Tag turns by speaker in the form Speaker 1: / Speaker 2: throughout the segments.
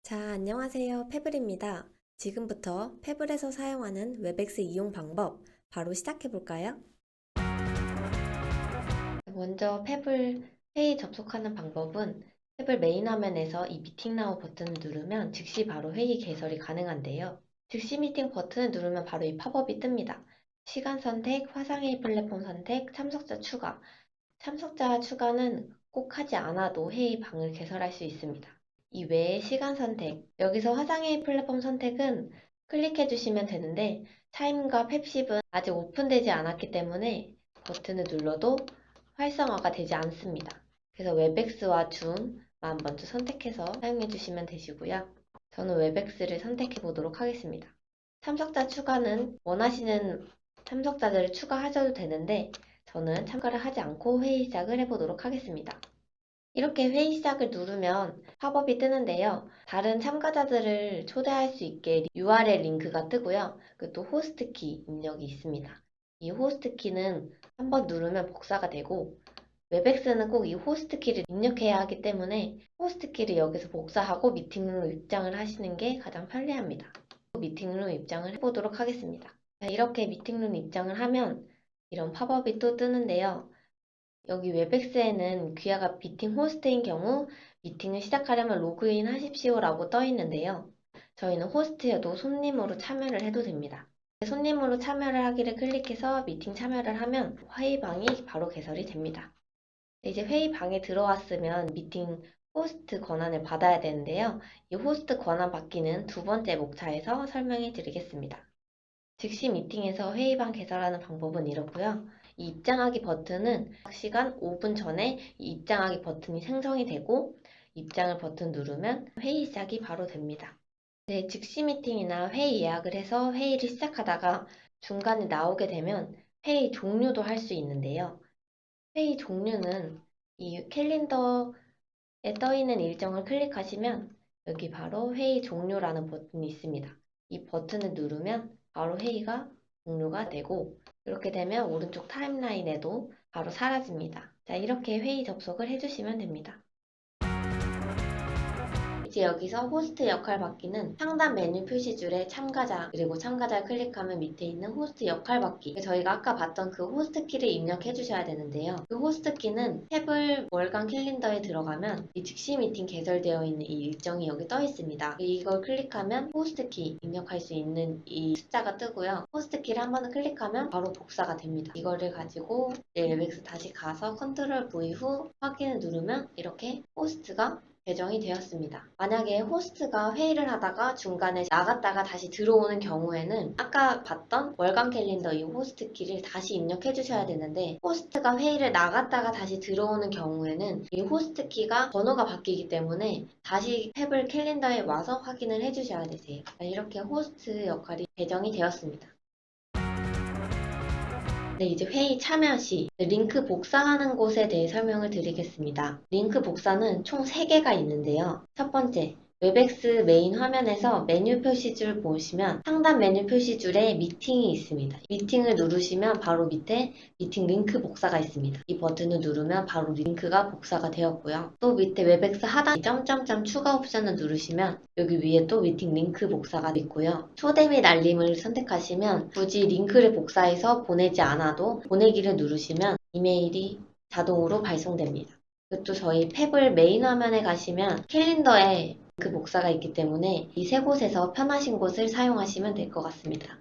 Speaker 1: 자, 안녕하세요. 페블입니다. 지금부터 페블에서 사용하는 웹엑스 이용 방법 바로 시작해 볼까요? 먼저 페블 회의 접속하는 방법은 페블 메인 화면에서 이 미팅 나우 버튼을 누르면 즉시 바로 회의 개설이 가능한데요. 즉시 미팅 버튼을 누르면 바로 이 팝업이 뜹니다. 시간 선택, 화상회의 플랫폼 선택, 참석자 추가. 참석자 추가는 꼭 하지 않아도 회의 방을 개설할 수 있습니다. 이외에 시간 선택, 여기서 화상회의 플랫폼 선택은 클릭해 주시면 되는데 차임과 펩십은 아직 오픈되지 않았기 때문에 버튼을 눌러도 활성화가 되지 않습니다. 그래서 웹엑스와 줌만 먼저 선택해서 사용해 주시면 되시고요. 저는 웹엑스를 선택해 보도록 하겠습니다. 참석자 추가는 원하시는 참석자들을 추가하셔도 되는데 저는 참가를 하지 않고 회의 시작을 해보도록 하겠습니다. 이렇게 회의 시작을 누르면 팝업이 뜨는데요. 다른 참가자들을 초대할 수 있게 URL 링크가 뜨고요. 또 호스트 키 입력이 있습니다. 이 호스트 키는 한번 누르면 복사가 되고 웹엑스는 꼭 이 호스트 키를 입력해야 하기 때문에 호스트 키를 여기서 복사하고 미팅룸으로 입장을 하시는 게 가장 편리합니다. 미팅룸 입장을 해보도록 하겠습니다. 자, 이렇게 미팅룸 입장을 하면 이런 팝업이 또 뜨는데요. 여기 웹엑스에는 귀하가 미팅 호스트인 경우 미팅을 시작하려면 로그인 하십시오 라고 떠 있는데요. 저희는 호스트여도 손님으로 참여를 해도 됩니다. 손님으로 참여를 하기를 클릭해서 미팅 참여를 하면 회의방이 바로 개설이 됩니다. 이제 회의방에 들어왔으면 미팅 호스트 권한을 받아야 되는데요. 이 호스트 권한 받기는 두 번째 목차에서 설명해 드리겠습니다. 즉시 미팅에서 회의방 개설하는 방법은 이렇고요. 이 입장하기 버튼은 시간 5분 전에 이 입장하기 버튼이 생성이 되고 입장을 버튼 누르면 회의 시작이 바로 됩니다. 네, 즉시 미팅이나 회의 예약을 해서 회의를 시작하다가 중간에 나오게 되면 회의 종료도 할 수 있는데요. 회의 종료는 이 캘린더에 떠 있는 일정을 클릭하시면 여기 바로 회의 종료라는 버튼이 있습니다. 이 버튼을 누르면 바로 회의가 종료가 되고 이렇게 되면 오른쪽 타임라인에도 바로 사라집니다. 자, 이렇게 회의 접속을 해주시면 됩니다. 이제 여기서 호스트 역할 받기는 상단 메뉴 표시줄에 참가자 그리고 참가자를 클릭하면 밑에 있는 호스트 역할 받기 저희가 아까 봤던 그 호스트 키를 입력해 주셔야 되는데요. 그 호스트 키는 탭을 월간 캘린더에 들어가면 이 즉시 미팅 개설되어 있는 이 일정이 여기 떠 있습니다. 이걸 클릭하면 호스트 키 입력할 수 있는 이 숫자가 뜨고요. 호스트 키를 한 번 클릭하면 바로 복사가 됩니다. 이거를 가지고 웹엑스 다시 가서 컨트롤 V 후 확인을 누르면 이렇게 호스트가 배정이 되었습니다. 만약에 호스트가 회의를 하다가 중간에 나갔다가 다시 들어오는 경우에는 아까 봤던 월간 캘린더 이 호스트 키를 다시 입력해 주셔야 되는데 호스트가 회의를 나갔다가 다시 들어오는 경우에는 이 호스트 키가 번호가 바뀌기 때문에 다시 탭을 캘린더에 와서 확인을 해 주셔야 되세요. 이렇게 호스트 역할이 배정이 되었습니다. 네, 이제 회의 참여 시 링크 복사하는 곳에 대해 설명을 드리겠습니다. 링크 복사는 총 3개가 있는데요. 첫 번째, 웹엑스 메인 화면에서 메뉴 표시줄 보시면 상단 메뉴 표시줄에 미팅이 있습니다. 미팅을 누르시면 바로 밑에 미팅 링크 복사가 있습니다. 이 버튼을 누르면 바로 링크가 복사가 되었고요. 또 밑에 웹엑스 하단 점점점 추가 옵션을 누르시면 여기 위에 또 미팅 링크 복사가 있고요. 초대 및 알림을 선택하시면 굳이 링크를 복사해서 보내지 않아도 보내기를 누르시면 이메일이 자동으로 발송됩니다. 또 저희 페블 메인 화면에 가시면 캘린더에 그 복사가 있기 때문에 이 세 곳에서 편하신 곳을 사용하시면 될 것 같습니다.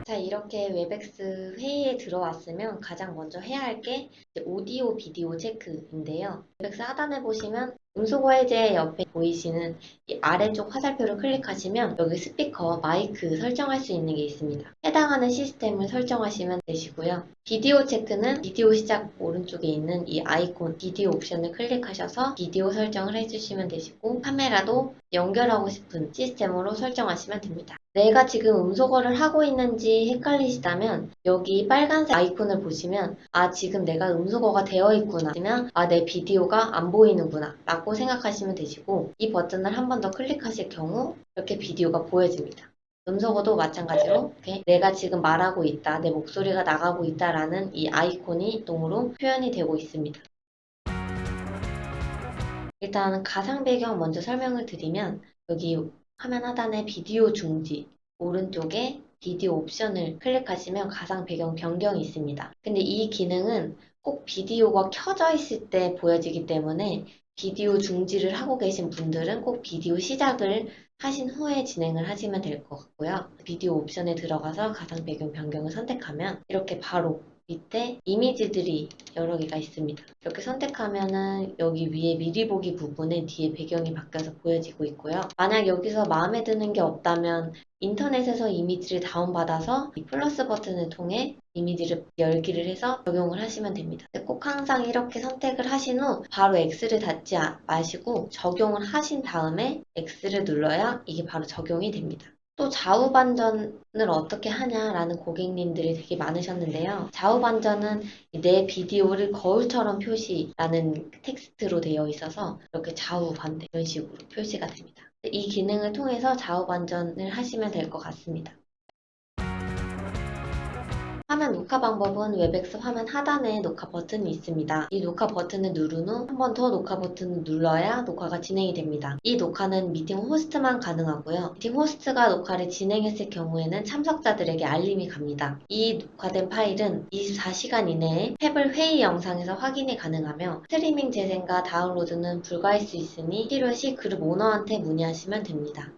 Speaker 1: 자, 이렇게 웹엑스 회의에 들어왔으면 가장 먼저 해야 할 게 오디오 비디오 체크인데요. 웹엑스 하단에 보시면 음소거 해제 옆에 보이시는 이 아래쪽 화살표를 클릭하시면 여기 스피커, 마이크 설정할 수 있는 게 있습니다. 해당하는 시스템을 설정하시면 되시고요. 비디오 체크는 비디오 시작 오른쪽에 있는 이 아이콘 비디오 옵션을 클릭하셔서 비디오 설정을 해주시면 되시고 카메라도 연결하고 싶은 시스템으로 설정하시면 됩니다. 내가 지금 음소거를 하고 있는지 헷갈리시다면 여기 빨간색 아이콘을 보시면 지금 내가 음소거가 되어 있구나 아니면 내 비디오가 안 보이는구나 라고 생각하시면 되시고 이 버튼을 한 번 더 클릭하실 경우 이렇게 비디오가 보여집니다. 음소거도 마찬가지로 이렇게 내가 지금 말하고 있다, 내 목소리가 나가고 있다 라는 이 아이콘이 동으로 표현이 되고 있습니다. 일단 가상 배경 먼저 설명을 드리면 여기 화면 하단에 비디오 중지 오른쪽에 비디오 옵션을 클릭하시면 가상 배경 변경이 있습니다. 근데 이 기능은 꼭 비디오가 켜져 있을 때 보여지기 때문에 비디오 중지를 하고 계신 분들은 꼭 비디오 시작을 하신 후에 진행을 하시면 될 것 같고요. 비디오 옵션에 들어가서 가상 배경 변경을 선택하면 이렇게 바로 밑에 이미지들이 여러 개가 있습니다. 이렇게 선택하면은 여기 위에 미리 보기 부분에 뒤에 배경이 바뀌어서 보여지고 있고요. 만약 여기서 마음에 드는 게 없다면 인터넷에서 이미지를 다운받아서 이 플러스 버튼을 통해 이미지를 열기를 해서 적용을 하시면 됩니다. 꼭 항상 이렇게 선택을 하신 후 바로 X를 닫지 마시고 적용을 하신 다음에 X를 눌러야 이게 바로 적용이 됩니다. 또 좌우 반전을 어떻게 하냐라는 고객님들이 되게 많으셨는데요. 좌우 반전은 내 비디오를 거울처럼 표시라는 텍스트로 되어 있어서 이렇게 좌우 반대 이런 식으로 표시가 됩니다. 이 기능을 통해서 좌우 반전을 하시면 될 것 같습니다. 화면 녹화 방법은 웹엑스 화면 하단에 녹화 버튼이 있습니다. 이 녹화 버튼을 누른 후 한 번 더 녹화 버튼을 눌러야 녹화가 진행이 됩니다. 이 녹화는 미팅 호스트만 가능하고요. 미팅 호스트가 녹화를 진행했을 경우에는 참석자들에게 알림이 갑니다. 이 녹화된 파일은 24시간 이내에 탭을 회의 영상에서 확인이 가능하며 스트리밍 재생과 다운로드는 불가할 수 있으니 필요시 그룹 오너한테 문의하시면 됩니다.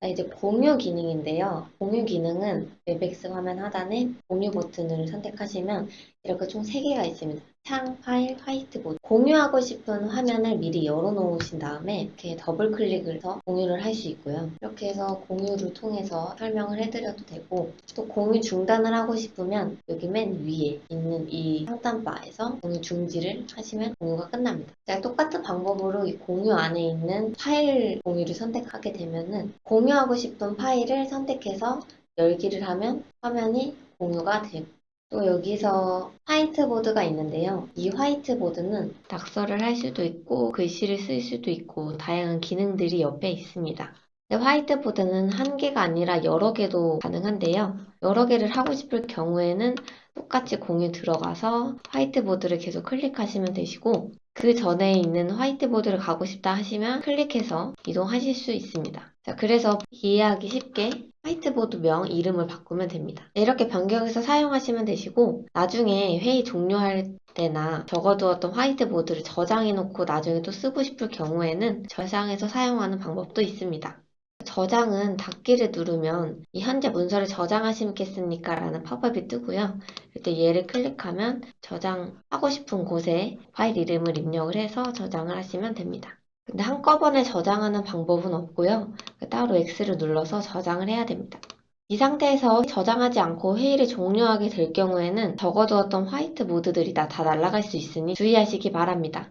Speaker 1: 이제 공유 기능인데요. 공유 기능은 웹엑스 화면 하단에 공유 버튼을 선택하시면 이렇게 총 3개가 있습니다. 창, 파일, 화이트보드. 공유하고 싶은 화면을 미리 열어놓으신 다음에 이렇게 더블 클릭을 해서 공유를 할 수 있고요. 이렇게 해서 공유를 통해서 설명을 해드려도 되고 또 공유 중단을 하고 싶으면 여기 맨 위에 있는 이 상단바에서 공유 중지를 하시면 공유가 끝납니다. 똑같은 방법으로 이 공유 안에 있는 파일 공유를 선택하게 되면은 공유하고 싶은 파일을 선택해서 열기를 하면 화면이 공유가 되고 또 여기서 화이트보드가 있는데요. 이 화이트보드는 낙서를 할 수도 있고 글씨를 쓸 수도 있고 다양한 기능들이 옆에 있습니다. 근데 화이트보드는 한 개가 아니라 여러 개도 가능한데요. 여러 개를 하고 싶을 경우에는 똑같이 공유 들어가서 화이트보드를 계속 클릭하시면 되시고 그 전에 있는 화이트보드를 가고 싶다 하시면 클릭해서 이동하실 수 있습니다. 자, 그래서 이해하기 쉽게 화이트보드명 이름을 바꾸면 됩니다. 이렇게 변경해서 사용하시면 되시고 나중에 회의 종료할 때나 적어두었던 화이트보드를 저장해 놓고 나중에 또 쓰고 싶을 경우에는 저장해서 사용하는 방법도 있습니다. 저장은 닫기를 누르면 이 현재 문서를 저장하시겠습니까? 라는 팝업이 뜨고요. 이때 얘를 클릭하면 저장하고 싶은 곳에 파일 이름을 입력을 해서 저장을 하시면 됩니다. 근데 한꺼번에 저장하는 방법은 없고요. 따로 X를 눌러서 저장을 해야 됩니다. 이 상태에서 저장하지 않고 회의를 종료하게 될 경우에는 적어두었던 화이트보드들이 다 날아갈 수 있으니 주의하시기 바랍니다.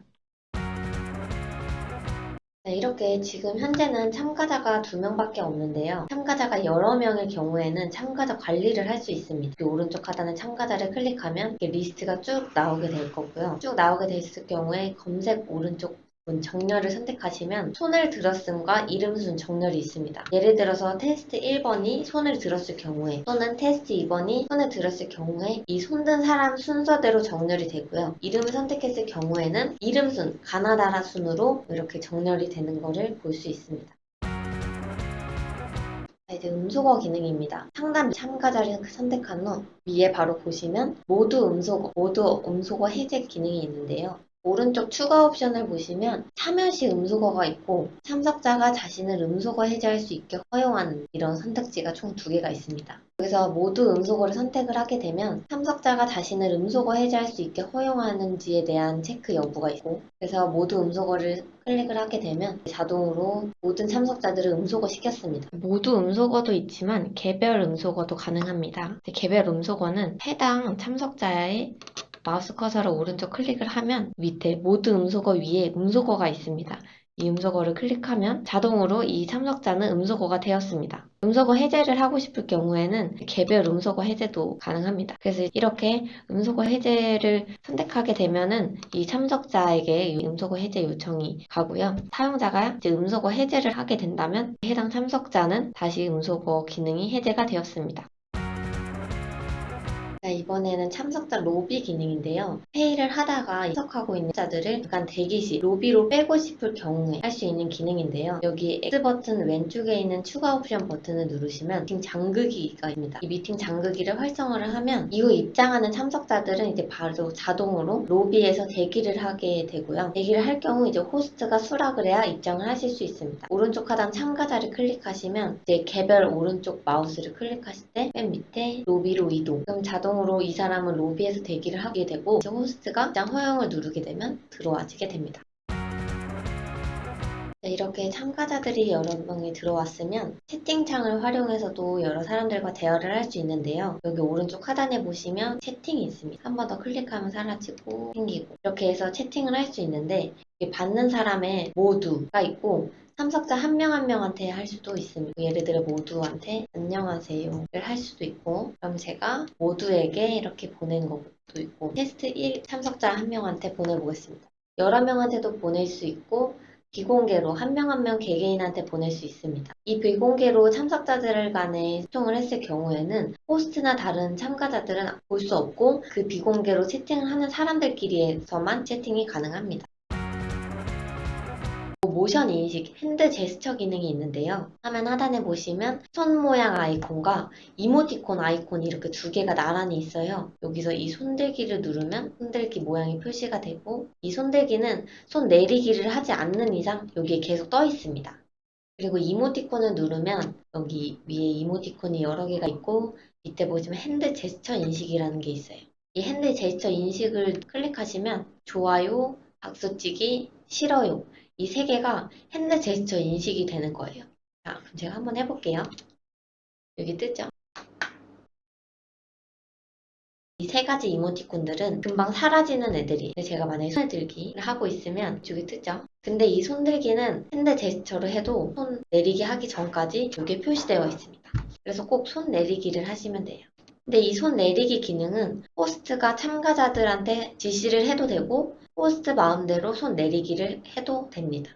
Speaker 1: 네, 이렇게 지금 현재는 참가자가 2명밖에 없는데요. 참가자가 여러 명일 경우에는 참가자 관리를 할 수 있습니다. 오른쪽 하단에 참가자를 클릭하면 이렇게 리스트가 쭉 나오게 될 거고요. 쭉 나오게 됐을 경우에 검색 오른쪽 정렬을 선택하시면 손을 들었음과 이름 순 정렬이 있습니다. 예를 들어서 테스트 1번이 손을 들었을 경우에 또는 테스트 2번이 손을 들었을 경우에 이 손든 사람 순서대로 정렬이 되고요. 이름을 선택했을 경우에는 이름 순, 가나다라 순으로 이렇게 정렬이 되는 것을 볼 수 있습니다. 이제 음소거 기능입니다. 상단 참가자를 선택한 후 위에 바로 보시면 모두 음소거 해제 기능이 있는데요. 오른쪽 추가 옵션을 보시면 참여 시 음소거가 있고 참석자가 자신을 음소거 해제할 수 있게 허용하는 이런 선택지가 총 2개가 있습니다. 여기서 모두 음소거를 선택을 하게 되면 참석자가 자신을 음소거 해제할 수 있게 허용하는지에 대한 체크 여부가 있고 그래서 모두 음소거를 클릭을 하게 되면 자동으로 모든 참석자들을 음소거 시켰습니다. 모두 음소거도 있지만 개별 음소거도 가능합니다. 개별 음소거는 해당 참석자의 마우스 커서를 오른쪽 클릭을 하면 밑에 모두 음소거 위에 음소거가 있습니다. 이 음소거를 클릭하면 자동으로 이 참석자는 음소거가 되었습니다. 음소거 해제를 하고 싶을 경우에는 개별 음소거 해제도 가능합니다. 그래서 이렇게 음소거 해제를 선택하게 되면은 이 참석자에게 음소거 해제 요청이 가고요. 사용자가 이제 음소거 해제를 하게 된다면 해당 참석자는 다시 음소거 기능이 해제가 되었습니다. 자, 이번에는 참석자 로비 기능인데요. 회의를 하다가 참석하고 있는 자들을 잠깐 대기실, 로비로 빼고 싶을 경우에 할 수 있는 기능인데요. 여기 X 버튼 왼쪽에 있는 추가 옵션 버튼을 누르시면 미팅 잠그기가 있습니다. 이 미팅 잠그기를 활성화를 하면 이후 입장하는 참석자들은 이제 바로 자동으로 로비에서 대기를 하게 되고요. 대기를 할 경우 이제 호스트가 수락을 해야 입장을 하실 수 있습니다. 오른쪽 하단 참가자를 클릭하시면 이제 개별 오른쪽 마우스를 클릭하실 때 맨 밑에 로비로 이동. 그럼 자동으로 이 사람은 로비에서 대기를 하게 되고 이제 호스트가 입장 허용을 누르게 되면 들어와지게 됩니다. 네, 이렇게 참가자들이 여러 명이 들어왔으면 채팅창을 활용해서도 여러 사람들과 대화를 할 수 있는데요. 여기 오른쪽 하단에 보시면 채팅이 있습니다. 한 번 더 클릭하면 사라지고 생기고 이렇게 해서 채팅을 할 수 있는데 받는 사람의 모두가 있고 참석자 한 명 한 명한테 할 수도 있습니다. 예를 들어 모두한테 안녕하세요를 할 수도 있고 그럼 제가 모두에게 이렇게 보낸 것도 있고 테스트 1 참석자 한 명한테 보내보겠습니다. 여러 명한테도 보낼 수 있고 비공개로 한 명 한 명 개개인한테 보낼 수 있습니다. 이 비공개로 참석자들 간에 소통을 했을 경우에는 호스트나 다른 참가자들은 볼 수 없고 그 비공개로 채팅을 하는 사람들끼리에서만 채팅이 가능합니다. 모션 인식, 핸드 제스처 기능이 있는데요. 화면 하단에 보시면 손 모양 아이콘과 이모티콘 아이콘이 이렇게 두 개가 나란히 있어요. 여기서 이 손들기를 누르면 손들기 모양이 표시가 되고 이 손들기는 손 내리기를 하지 않는 이상 여기에 계속 떠 있습니다. 그리고 이모티콘을 누르면 여기 위에 이모티콘이 여러 개가 있고 밑에 보시면 핸드 제스처 인식이라는 게 있어요. 이 핸드 제스처 인식을 클릭하시면 좋아요, 박수치기, 싫어요 이 세 개가 핸드 제스처 인식이 되는 거예요. 자, 그럼 제가 한번 해볼게요. 여기 뜨죠? 이 세 가지 이모티콘들은 금방 사라지는 애들이 제가 만약에 손을 들기를 하고 있으면 이쪽에 뜨죠? 근데 이 손들기는 핸드 제스처로 해도 손 내리기 하기 전까지 이게 표시되어 있습니다. 그래서 꼭 손 내리기를 하시면 돼요. 근데 이 손 내리기 기능은 호스트가 참가자들한테 지시를 해도 되고 호스트 마음대로 손 내리기를 해도 됩니다.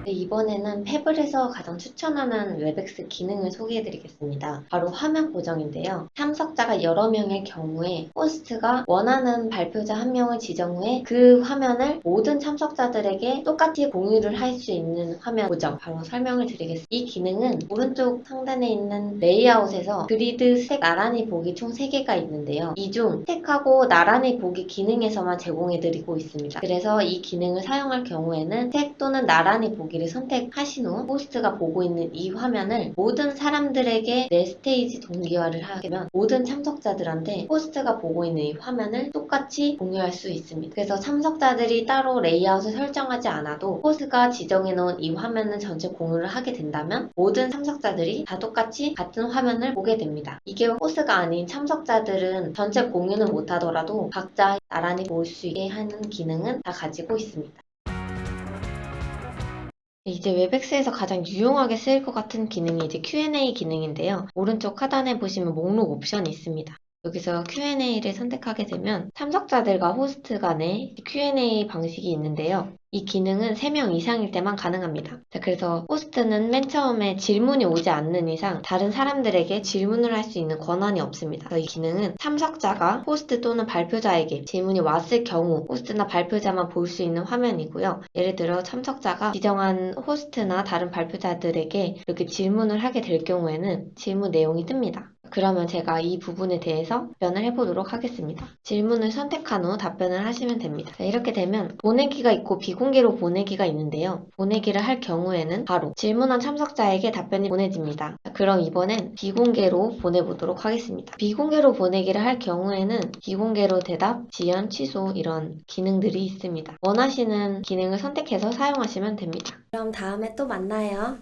Speaker 1: 네, 이번에는 패블에서 가장 추천하는 웹엑스 기능을 소개해드리겠습니다. 바로 화면 고정인데요. 참석자가 여러 명일 경우에 호스트가 원하는 발표자 한 명을 지정 후에 그 화면을 모든 참석자들에게 똑같이 공유를 할 수 있는 화면 고정 바로 설명을 드리겠습니다. 이 기능은 오른쪽 상단에 있는 레이아웃에서 그리드 스택 나란히 보기 총 3개가 있는데요. 이 중 스택하고 나란히 보기 기능에서만 제공해드리고 있습니다. 그래서 이 기능을 사용할 경우에는 스택 또는 나란히 보기 를 선택하신 후 호스트가 보고 있는 이 화면을 모든 사람들에게 내 스테이지 동기화를 하게 되면 모든 참석자들한테 호스트가 보고 있는 이 화면을 똑같이 공유할 수 있습니다. 그래서 참석자들이 따로 레이아웃을 설정하지 않아도 호스트가 지정해 놓은 이 화면을 전체 공유를 하게 된다면 모든 참석자들이 다 똑같이 같은 화면을 보게 됩니다. 이게 호스트가 아닌 참석자들은 전체 공유는 못하더라도 각자 나란히 볼 수 있게 하는 기능은 다 가지고 있습니다. 이제 웹엑스에서 가장 유용하게 쓰일 것 같은 기능이 이제 Q&A 기능인데요. 오른쪽 하단에 보시면 목록 옵션이 있습니다. 여기서 Q&A를 선택하게 되면 참석자들과 호스트 간의 Q&A 방식이 있는데요. 이 기능은 3명 이상일 때만 가능합니다. 자, 그래서 호스트는 맨 처음에 질문이 오지 않는 이상 다른 사람들에게 질문을 할 수 있는 권한이 없습니다. 그래서 이 기능은 참석자가 호스트 또는 발표자에게 질문이 왔을 경우 호스트나 발표자만 볼 수 있는 화면이고요. 예를 들어 참석자가 지정한 호스트나 다른 발표자들에게 이렇게 질문을 하게 될 경우에는 질문 내용이 뜹니다. 그러면 제가 이 부분에 대해서 답변을 해보도록 하겠습니다. 질문을 선택한 후 답변을 하시면 됩니다. 자, 이렇게 되면 보내기가 있고 비공개로 보내기가 있는데요. 보내기를 할 경우에는 바로 질문한 참석자에게 답변이 보내집니다. 자, 그럼 이번엔 비공개로 보내보도록 하겠습니다. 비공개로 보내기를 할 경우에는 비공개로 대답, 지연, 취소 이런 기능들이 있습니다. 원하시는 기능을 선택해서 사용하시면 됩니다. 그럼 다음에 또 만나요.